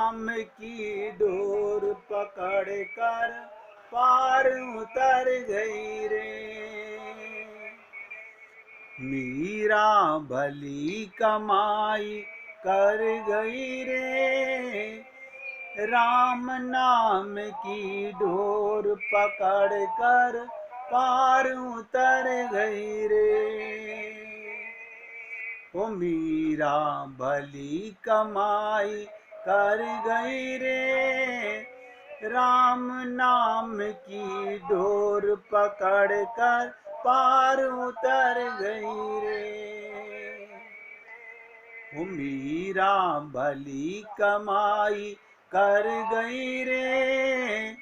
नाम की डोर पकड़ कर पार उतर गई रे। मीरा भली कमाई कर गई रे, राम नाम की डोर पकड़ कर पार उतर गई रे। ओ मीरा भली कमाई कर गई रे, राम नाम की डोर पकड़ कर पार उतर गई रे। ओ मीरा भली कमाई कर गई रे,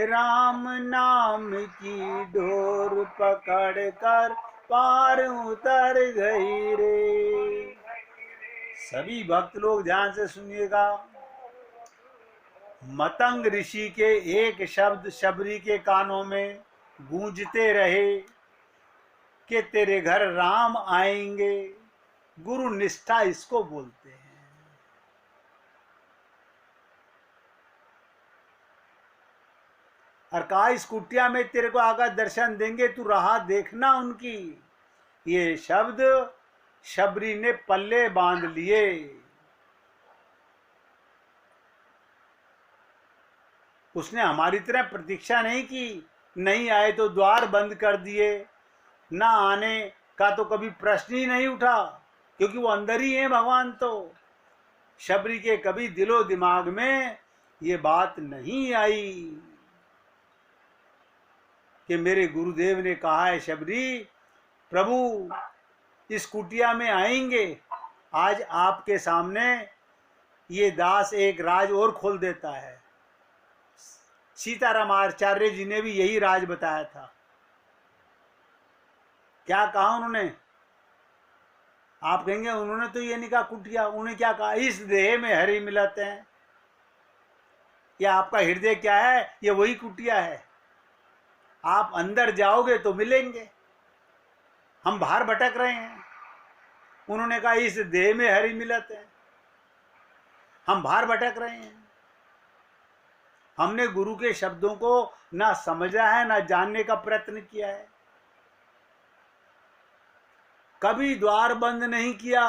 राम नाम की डोर पकड़ कर पार उतर गई रे। सभी भक्त लोग ध्यान से सुनिएगा। मतंग ऋषि के एक शब्द शबरी के कानों में गूंजते रहे कि तेरे घर राम आएंगे। गुरु निष्ठा इसको बोलते हैं। और कहा इस कुटिया में तेरे को आकर दर्शन देंगे, तू राह देखना उनकी। ये शब्द शबरी ने पल्ले बांध लिए। उसने हमारी तरह प्रतीक्षा नहीं की, नहीं आए तो द्वार बंद कर दिए, ना आने का तो कभी प्रश्न ही नहीं उठा, क्योंकि वो अंदर ही है भगवान। तो शबरी के कभी दिलो दिमाग में ये बात नहीं आई कि मेरे गुरुदेव ने कहा है शबरी प्रभु इस कुटिया में आएंगे। आज आपके सामने ये दास एक राज और खोल देता है। सीताराम आचार्य जी ने भी यही राज बताया था। क्या कहा उन्होंने? आप कहेंगे उन्होंने तो ये नहीं कहा कुटिया, उन्होंने क्या कहा? इस देह में हरि मिलते हैं। या आपका हृदय क्या है? ये वही कुटिया है। आप अंदर जाओगे तो मिलेंगे। हम बाहर भटक रहे हैं। उन्होंने कहा इस देह में हरि मिलते हैं। हम बाहर भटक रहे हैं। हमने गुरु के शब्दों को ना समझा है, ना जानने का प्रयत्न किया है। कभी द्वार बंद नहीं किया।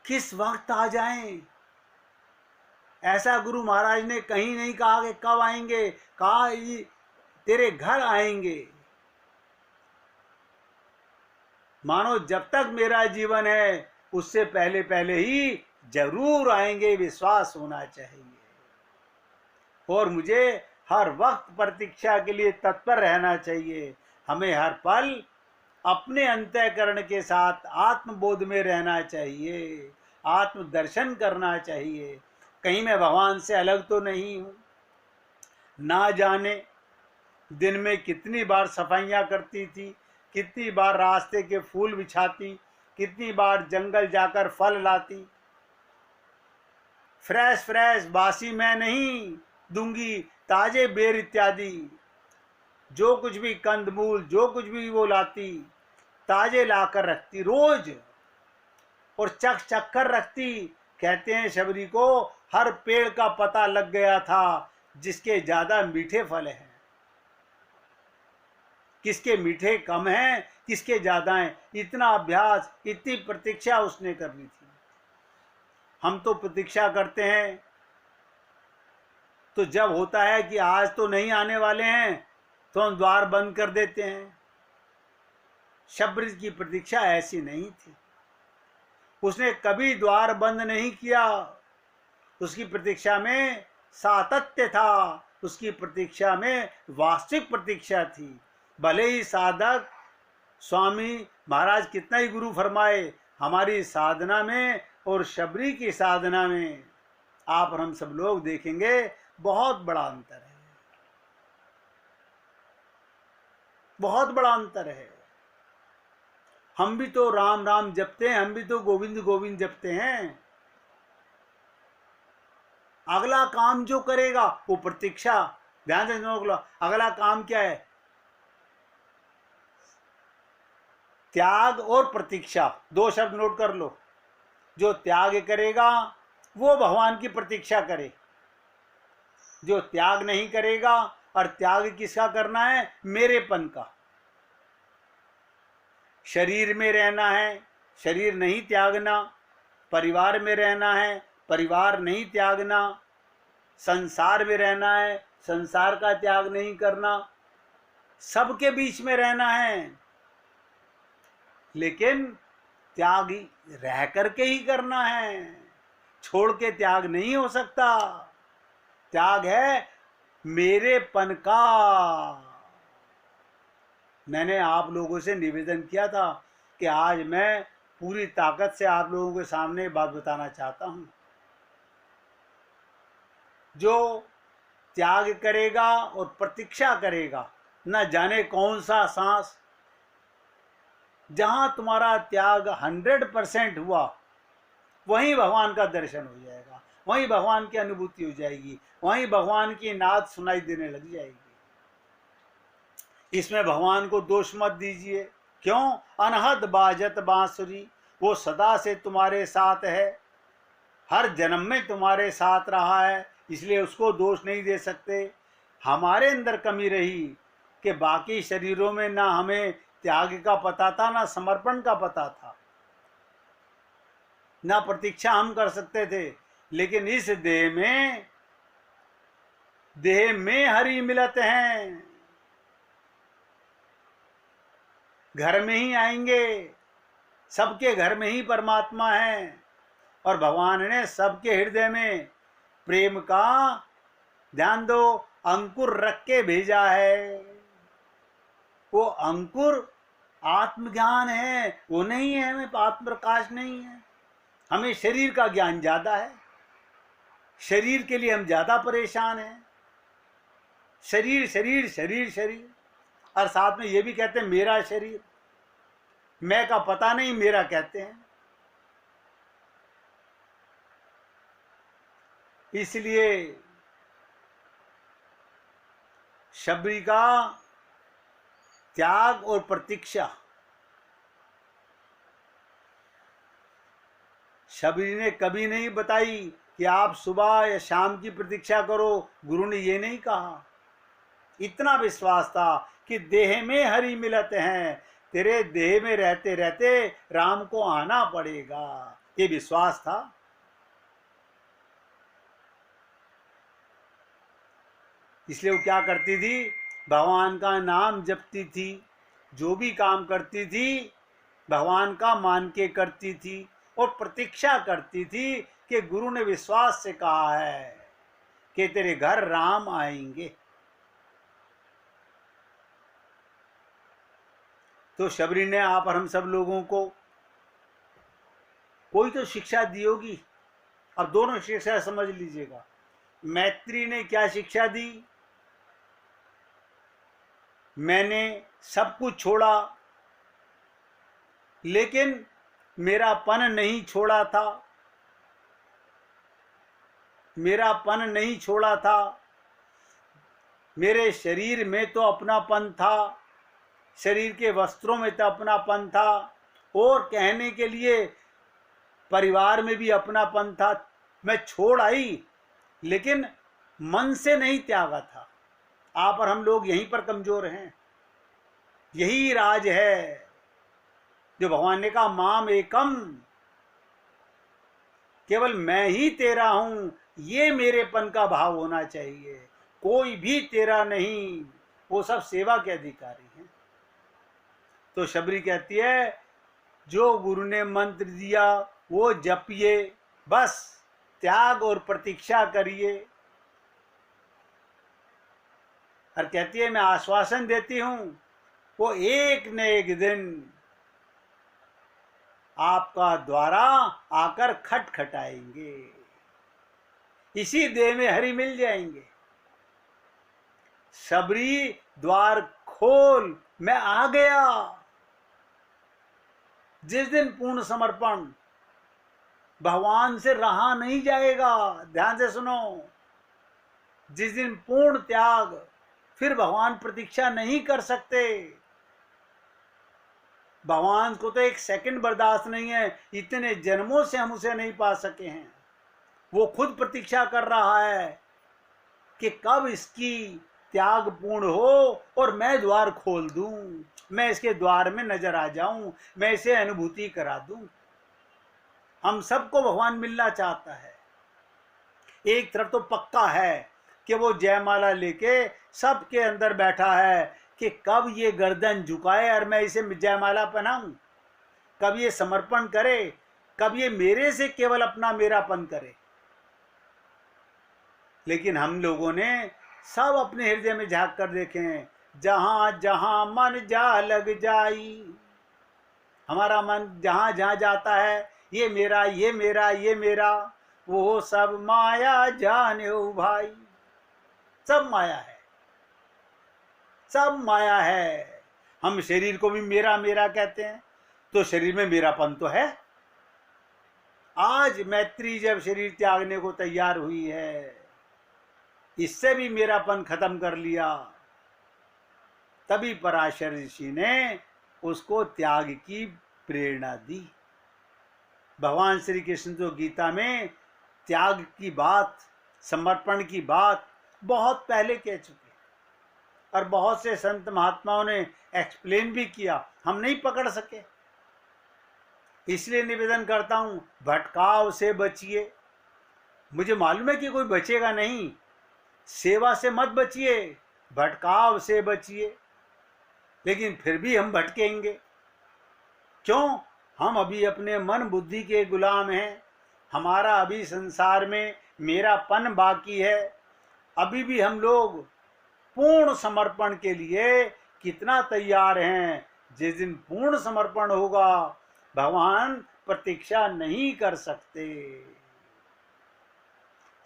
किस वक्त आ जाएं, ऐसा गुरु महाराज ने कहीं नहीं कहा कि कब आएंगे। कहा तेरे घर आएंगे। मानो जब तक मेरा जीवन है उससे पहले पहले ही जरूर आएंगे, विश्वास होना चाहिए। और मुझे हर वक्त प्रतीक्षा के लिए तत्पर रहना चाहिए। हमें हर पल अपने अंतःकरण के साथ आत्मबोध में रहना चाहिए, आत्म दर्शन करना चाहिए। कहीं मैं भगवान से अलग तो नहीं हूँ। ना जाने दिन में कितनी बार सफाइयाँ करती थी, कितनी बार रास्ते के फूल बिछाती, कितनी बार जंगल जाकर फल लाती। फ्रेश बासी मैं नहीं दूंगी, ताजे बेर इत्यादि जो कुछ भी कंदमूल जो कुछ भी वो लाती, ताजे लाकर रखती रोज और चख चख कर रखती। कहते हैं शबरी को हर पेड़ का पता लग गया था जिसके ज्यादा मीठे फल हैं, किसके मीठे कम हैं, किसके ज्यादा हैं। इतना अभ्यास, इतनी प्रतीक्षा उसने कर ली थी। हम तो प्रतीक्षा करते हैं तो जब होता है कि आज तो नहीं आने वाले हैं तो हम द्वार बंद कर देते हैं। शबरी की प्रतीक्षा ऐसी नहीं थी। उसने कभी द्वार बंद नहीं किया। उसकी प्रतीक्षा में सातत्य था, उसकी प्रतीक्षा में वास्तविक प्रतीक्षा थी। भले ही साधक स्वामी महाराज कितना ही गुरु फरमाए, हमारी साधना में और शबरी की साधना में आप और हम सब लोग देखेंगे बहुत बड़ा अंतर है, बहुत बड़ा अंतर है। हम भी तो राम राम जपते हैं, हम भी तो गोविंद गोविंद जपते हैं। अगला काम जो करेगा वो प्रतीक्षा। ध्यान से सुनो, अगला काम क्या है? त्याग और प्रतीक्षा, दो शब्द नोट कर लो। जो त्याग करेगा वो भगवान की प्रतीक्षा करे। जो त्याग नहीं करेगा, और त्याग किसका करना है? मेरेपन का। शरीर में रहना है, शरीर नहीं त्यागना। परिवार में रहना है, परिवार नहीं त्यागना। संसार में रहना है, संसार का त्याग नहीं करना। सबके बीच में रहना है, लेकिन त्याग रह करके ही करना है। छोड़ के त्याग नहीं हो सकता। त्याग है मेरेपन का। मैंने आप लोगों से निवेदन किया था कि आज मैं पूरी ताकत से आप लोगों के सामने बात बताना चाहता हूं। जो त्याग करेगा और प्रतीक्षा करेगा, न जाने कौन सा सांस, जहां तुम्हारा त्याग 100% हुआ, वहीं भगवान का दर्शन हो जाएगा, वहीं भगवान की अनुभूति हो जाएगी, वहीं भगवान की नाद सुनाई देने लग जाएगी। इसमें भगवान को दोष मत दीजिए। क्यों? अनहद बाजत बांसुरी, वो सदा से तुम्हारे साथ है, हर जन्म में तुम्हारे साथ रहा है, इसलिए उसको दोष नहीं दे सकते। हमारे अंदर कमी रही कि बाकी शरीरों में ना हमें त्याग का पता था, ना समर्पण का पता था, ना प्रतीक्षा हम कर सकते थे। लेकिन इस देह में हरि मिलत हैं। घर में ही आएंगे, सबके घर में ही परमात्मा है, और भगवान ने सबके हृदय में प्रेम का, ध्यान दो, अंकुर रख के भेजा है। वो अंकुर आत्मज्ञान है, वो नहीं है, हमें आत्म प्रकाश नहीं है। हमें शरीर का ज्ञान ज्यादा है, शरीर के लिए हम ज्यादा परेशान हैं। शरीर शरीर शरीर शरीर, और साथ में ये भी कहते हैं मेरा शरीर। मैं का पता नहीं, मेरा कहते हैं। इसलिए शबरी का त्याग और प्रतीक्षा, शबरी ने कभी नहीं बताई कि आप सुबह या शाम की प्रतीक्षा करो। गुरु ने ये नहीं कहा। इतना विश्वास था कि देह में हरि मिलत हैं, तेरे देह में रहते रहते राम को आना पड़ेगा, ये विश्वास था। इसलिए वो क्या करती थी? भगवान का नाम जपती थी, जो भी काम करती थी भगवान का मान के करती थी, और प्रतीक्षा करती थी कि गुरु ने विश्वास से कहा है कि तेरे घर राम आएंगे। तो शबरी ने आप और हम सब लोगों को कोई तो शिक्षा दी होगी। अब दोनों शिक्षा समझ लीजिएगा। मैत्री ने क्या शिक्षा दी? मैंने सब कुछ छोड़ा, लेकिन मेरा पन नहीं छोड़ा था, मेरा पन नहीं छोड़ा था। मेरे शरीर में तो अपनापन था, शरीर के वस्त्रों में तो अपनापन था, और कहने के लिए परिवार में भी अपनापन था। मैं छोड़ आई, लेकिन मन से नहीं त्यागा था। आप और हम लोग यहीं पर कमजोर हैं। यही राज है जो भगवान ने कहा माम एकम, केवल मैं ही तेरा हूं, ये मेरेपन का भाव होना चाहिए। कोई भी तेरा नहीं, वो सब सेवा के अधिकारी हैं। तो शबरी कहती है जो गुरु ने मंत्र दिया वो जपिए, बस त्याग और प्रतीक्षा करिए। और कहती है मैं आश्वासन देती हूं, वो एक न एक दिन आपका द्वारा आकर खटखटाएंगे, इसी देह में हरि मिल जाएंगे। शबरी द्वार खोल, मैं आ गया। जिस दिन पूर्ण समर्पण, भगवान से रहा नहीं जाएगा। ध्यान से सुनो, जिस दिन पूर्ण त्याग, फिर भगवान प्रतीक्षा नहीं कर सकते। भगवान को तो एक सेकंड बर्दाश्त नहीं है। इतने जन्मों से हम उसे नहीं पा सके हैं, वो खुद प्रतीक्षा कर रहा है कि कब इसकी त्याग पूर्ण हो और मैं द्वार खोल दूं, मैं इसके द्वार में नजर आ जाऊं, मैं इसे अनुभूति करा दूं। हम सबको भगवान मिलना चाहता है। एक तरफ तो पक्का है कि वो जयमाला लेके सबके अंदर बैठा है कि कब ये गर्दन झुकाए और मैं इसे जयमाला पहनाऊं, कब ये समर्पण करे, कब ये मेरे से केवल अपना मेरापन करे। लेकिन हम लोगों ने सब अपने हृदय में झांक कर देखें, जहां जहां मन जा लग जाई, हमारा मन जहां जहां जाता है, ये मेरा ये मेरा ये मेरा, वो सब माया जाने ओ भाई। सब माया है, सब माया है। हम शरीर को भी मेरा मेरा कहते हैं, तो शरीर में मेरापन तो है। आज मैत्री जब शरीर त्यागने को तैयार हुई है, इससे भी मेरापन खत्म कर लिया, तभी पराशर ऋषि ने उसको त्याग की प्रेरणा दी। भगवान श्री कृष्ण तो गीता में त्याग की बात, समर्पण की बात बहुत पहले कह चुके, और बहुत से संत महात्माओं ने एक्सप्लेन भी किया, हम नहीं पकड़ सके। इसलिए निवेदन करता हूं, भटकाव से बचिए। मुझे मालूम है कि कोई बचेगा नहीं, सेवा से मत बचिए, भटकाव से बचिए। लेकिन फिर भी हम भटकेंगे, क्यों? हम अभी अपने मन बुद्धि के गुलाम हैं। हमारा अभी संसार में मेरापन बाकी है। अभी भी हम लोग पूर्ण समर्पण के लिए कितना तैयार हैं। जिस दिन पूर्ण समर्पण होगा, भगवान प्रतीक्षा नहीं कर सकते।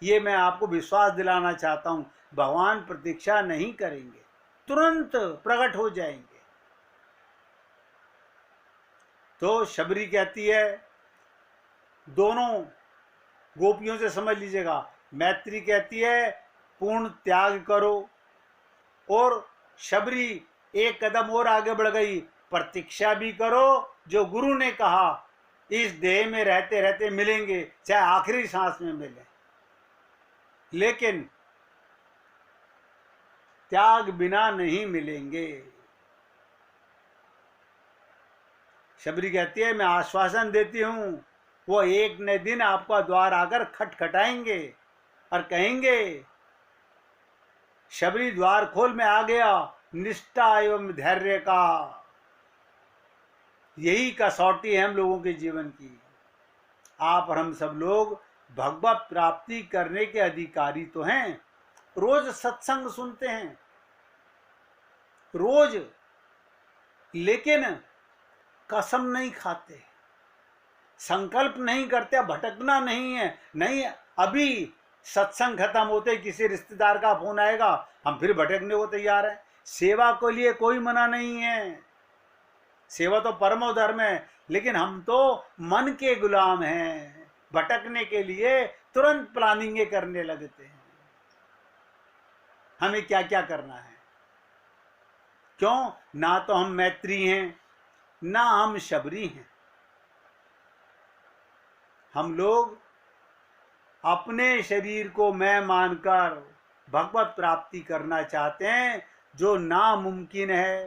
ये मैं आपको विश्वास दिलाना चाहता हूं, भगवान प्रतीक्षा नहीं करेंगे, तुरंत प्रकट हो जाएंगे। तो शबरी कहती है, दोनों गोपियों से समझ लीजिएगा, मैत्री कहती है पूर्ण त्याग करो, और शबरी एक कदम और आगे बढ़ गई, प्रतीक्षा भी करो। जो गुरु ने कहा इस देह में रहते रहते मिलेंगे, चाहे आखिरी सांस में मिले, लेकिन त्याग बिना नहीं मिलेंगे। शबरी कहती है, मैं आश्वासन देती हूं, वो एक न दिन आपका द्वार आकर खटखटाएंगे और कहेंगे, शबरी द्वार खोल, मैं आ गया। निष्ठा एवं धैर्य का यही कसौटी है हम लोगों के जीवन की। आप और हम सब लोग भगवत प्राप्ति करने के अधिकारी तो हैं। रोज सत्संग सुनते हैं, रोज, लेकिन कसम नहीं खाते, संकल्प नहीं करते, भटकना नहीं है। नहीं, अभी सत्संग खत्म होते किसी रिश्तेदार का फोन आएगा, हम फिर भटकने को तैयार हैं। सेवा के लिए कोई मना नहीं है, सेवा तो परमो धर्म है, लेकिन हम तो मन के गुलाम हैं। भटकने के लिए तुरंत प्लानिंग करने लगते हैं, हमें क्या क्या करना है। क्यों? ना तो हम मैत्री हैं, ना हम शबरी हैं। हम लोग अपने शरीर को मैं मानकर भगवत प्राप्ति करना चाहते हैं, जो नामुमकिन है।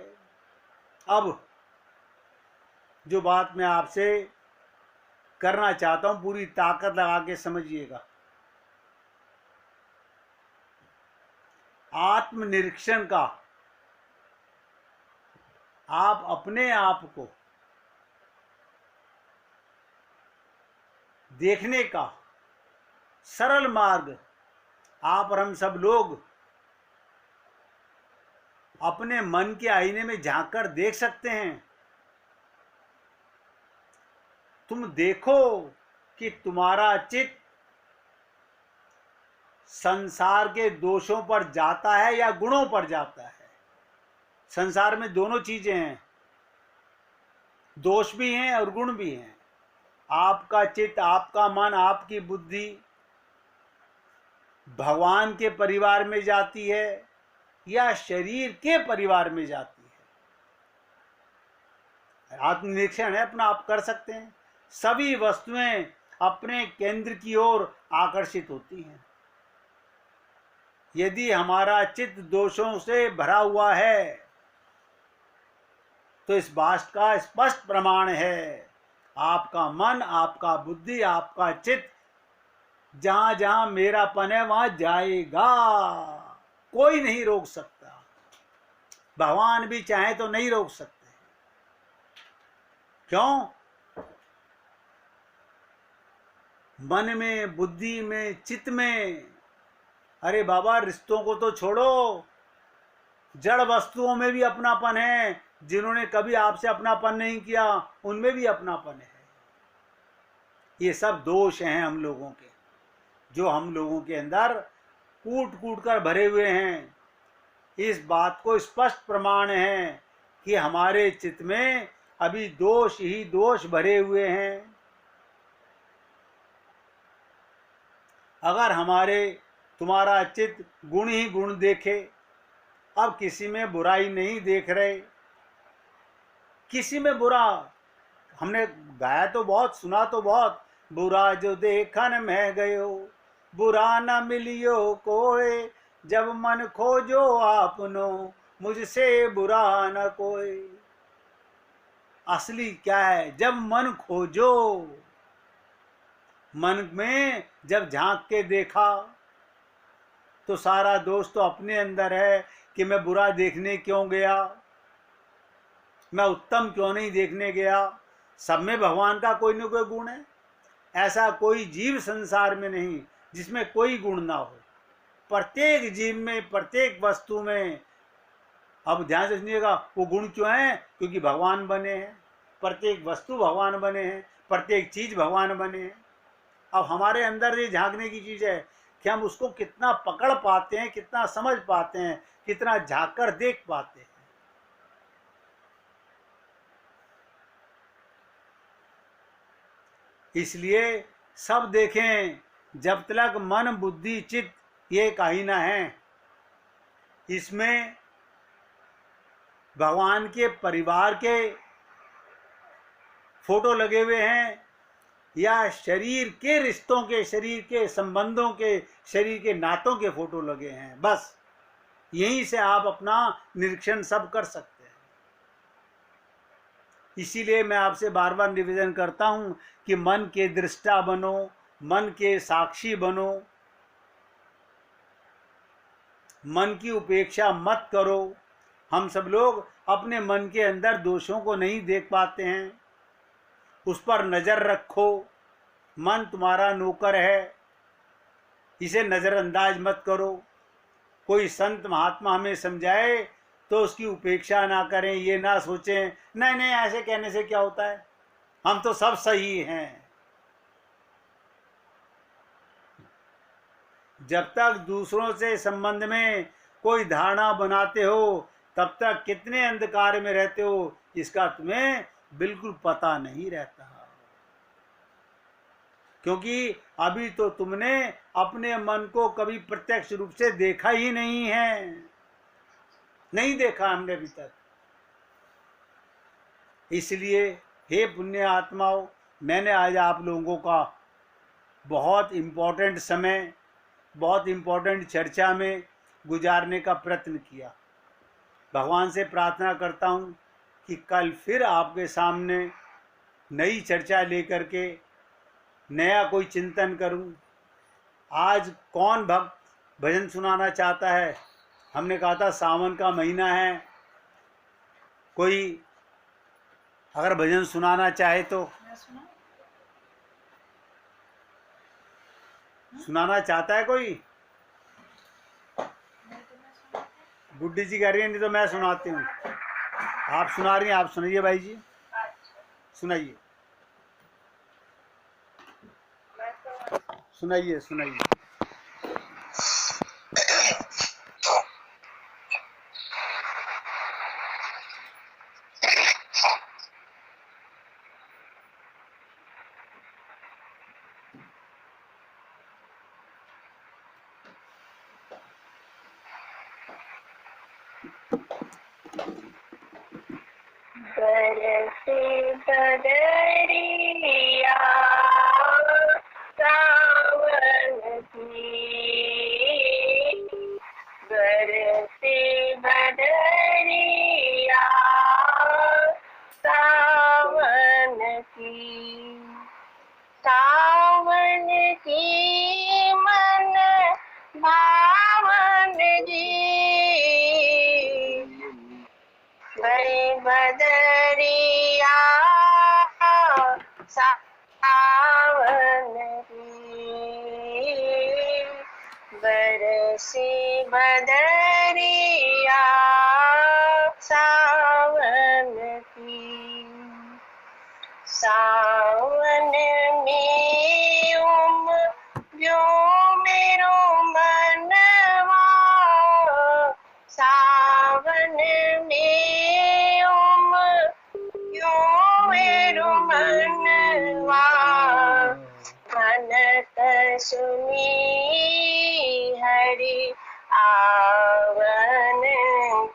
अब जो बात मैं आपसे करना चाहता हूं, पूरी ताकत लगा के समझिएगा। आत्मनिरीक्षण का, आप अपने आप को देखने का सरल मार्ग आप और हम सब लोग अपने मन के आईने में झांक कर देख सकते हैं। तुम देखो कि तुम्हारा चित्त संसार के दोषों पर जाता है या गुणों पर जाता है। संसार में दोनों चीजें हैं, दोष भी हैं और गुण भी हैं। आपका चित्त, आपका मन, आपकी बुद्धि भगवान के परिवार में जाती है या शरीर के परिवार में जाती है। आत्मनिरीक्षण है अपना, आप कर सकते हैं। सभी वस्तुएं अपने केंद्र की ओर आकर्षित होती हैं। यदि हमारा चित्त दोषों से भरा हुआ है तो इस बात का स्पष्ट प्रमाण है, आपका मन, आपका बुद्धि, आपका चित्त जहां जहां मेरापन है वहां जाएगा, कोई नहीं रोक सकता। भगवान भी चाहे तो नहीं रोक सकते। क्यों? मन में, बुद्धि में, चित्त में, अरे बाबा रिश्तों को तो छोड़ो, जड़ वस्तुओं में भी अपनापन है। जिन्होंने कभी आपसे अपनापन नहीं किया उनमें भी अपनापन है। ये सब दोष हैं हम लोगों के, जो हम लोगों के अंदर कूट कूट कर भरे हुए हैं। इस बात को स्पष्ट प्रमाण है कि हमारे चित्त में अभी दोष ही दोष भरे हुए हैं। अगर तुम्हारा चित्त गुण ही गुण देखे, अब किसी में बुराई नहीं देख रहे, किसी में बुरा, हमने गाया तो बहुत, सुना तो बहुत, बुरा जो देखन में गयो बुरा न मिलियो कोई, जब मन खोजो आपनो मुझसे बुरा न कोई। असली क्या है? जब मन खोजो, मन में जब झांक के देखा तो सारा दोष तो अपने अंदर है कि मैं बुरा देखने क्यों गया, मैं उत्तम क्यों नहीं देखने गया। सब में भगवान का कोई न कोई गुण है। ऐसा कोई जीव संसार में नहीं जिसमें कोई गुण ना हो। प्रत्येक जीव में, प्रत्येक वस्तु में, अब ध्यान से सुनिएगा, वो गुण क्यों है? क्योंकि भगवान बने हैं। प्रत्येक वस्तु भगवान बने हैं, प्रत्येक चीज भगवान बने हैं। अब हमारे अंदर ये झांकने की चीज है कि हम उसको कितना पकड़ पाते हैं, कितना समझ पाते हैं, कितना झांक कर देख पाते हैं। इसलिए सब देखें, जब तक मन, बुद्धि, चित्त ये काहीना है, इसमें भगवान के परिवार के फोटो लगे हुए हैं या शरीर के रिश्तों के, शरीर के संबंधों के, शरीर के नातों के फोटो लगे हैं, बस यहीं से आप अपना निरीक्षण सब कर सकते हैं। इसीलिए मैं आपसे बार बार निवेदन करता हूं कि मन के दृष्टा बनो, मन के साक्षी बनो, मन की उपेक्षा मत करो। हम सब लोग अपने मन के अंदर दोषों को नहीं देख पाते हैं, उस पर नजर रखो। मन तुम्हारा नौकर है, इसे नजरअंदाज मत करो। कोई संत महात्मा हमें समझाए तो उसकी उपेक्षा ना करें, ये ना सोचें नहीं नहीं ऐसे कहने से क्या होता है, हम तो सब सही हैं। जब तक दूसरों से संबंध में कोई धारणा बनाते हो तब तक कितने अंधकार में रहते हो इसका तुम्हें बिल्कुल पता नहीं रहता, क्योंकि अभी तो तुमने अपने मन को कभी प्रत्यक्ष रूप से देखा ही नहीं है, नहीं देखा हमने अभी तक। इसलिए हे पुण्य आत्माओं, मैंने आज आप लोगों का बहुत इम्पोर्टेंट समय, बहुत इम्पोर्टेंट चर्चा में गुजारने का प्रयत्न किया। भगवान से प्रार्थना करता हूँ कि कल फिर आपके सामने नई चर्चा लेकर के नया कोई चिंतन करूं। आज कौन भक्त भजन सुनाना चाहता है? हमने कहा था सावन का महीना है, कोई अगर भजन सुनाना चाहे तो सुनाना चाहता है कोई? गुड्डी जी कह रही है नहीं तो मैं सुनाती हूँ। आप सुना रही हैं, आप सुनाइए भाई जी, सुनाइए सुनाइए सुनाइए। बरसे बदरिया सावन की बरसे बदरिया सावन की मन भावन जी गई बदरिया सावन की बरसी बदरिया सावन की सावन में जो मेरो मनवा सावन में जो मेरो मनवा भनक सुनी हरि आवन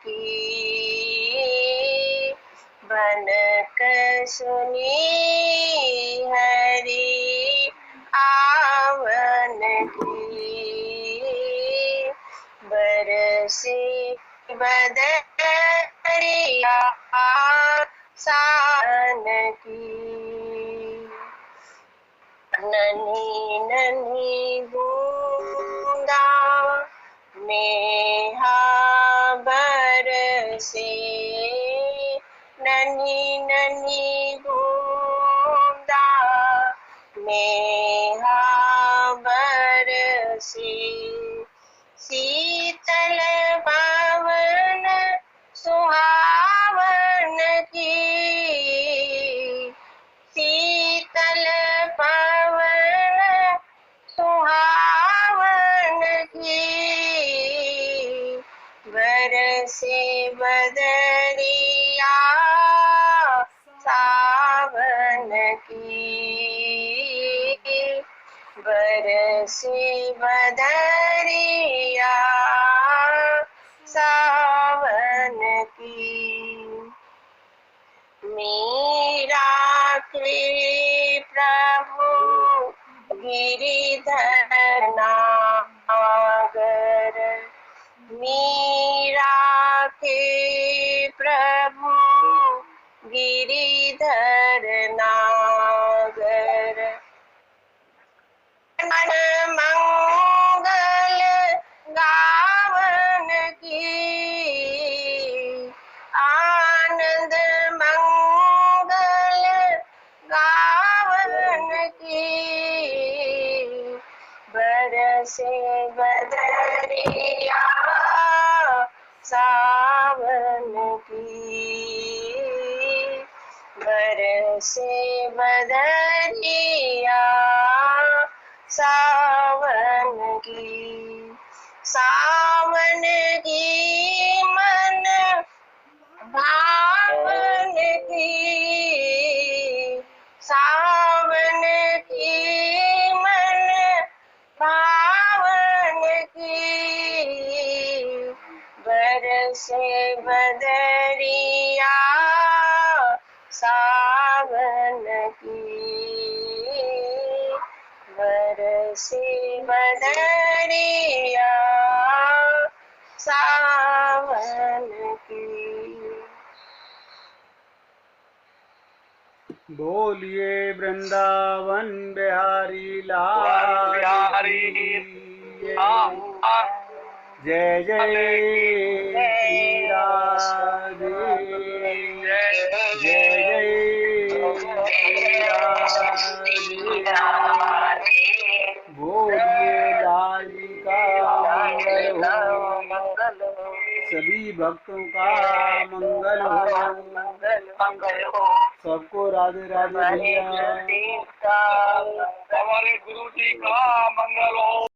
की भनक सुनी हरि आवन की बरसी बदरिया सावन की नन्ही नन्ही बूंदा नेहा बरसे नन्ही नन्ही बूंदा नेहा बरसे शीतल पवन सुहावन की शीतल पवन सुहावन की बरसे बदरिया सावन की बरसे बदरिया सावन की मीरा के प्रभु गिरिधर नागर मीरा के प्रभु गिरिधर नागर मन मंगल गावन की आनंद मंगल गावन की बरसे बदरिया सावन की बरसे बदरिया सावन की मन भावन की सावन की मन भावन की बरसे बदरिया सावन की बरसे बदरिया सावन की। बोलिए वृंदावन बिहारी लाल की जय जय श्री राधे जय जय श्री राधे बोलिए लाल जी का मंगल हो सभी भक्तों का मंगल हो सबको राधे राधे भैया हमारे गुरु जी का मंगल हो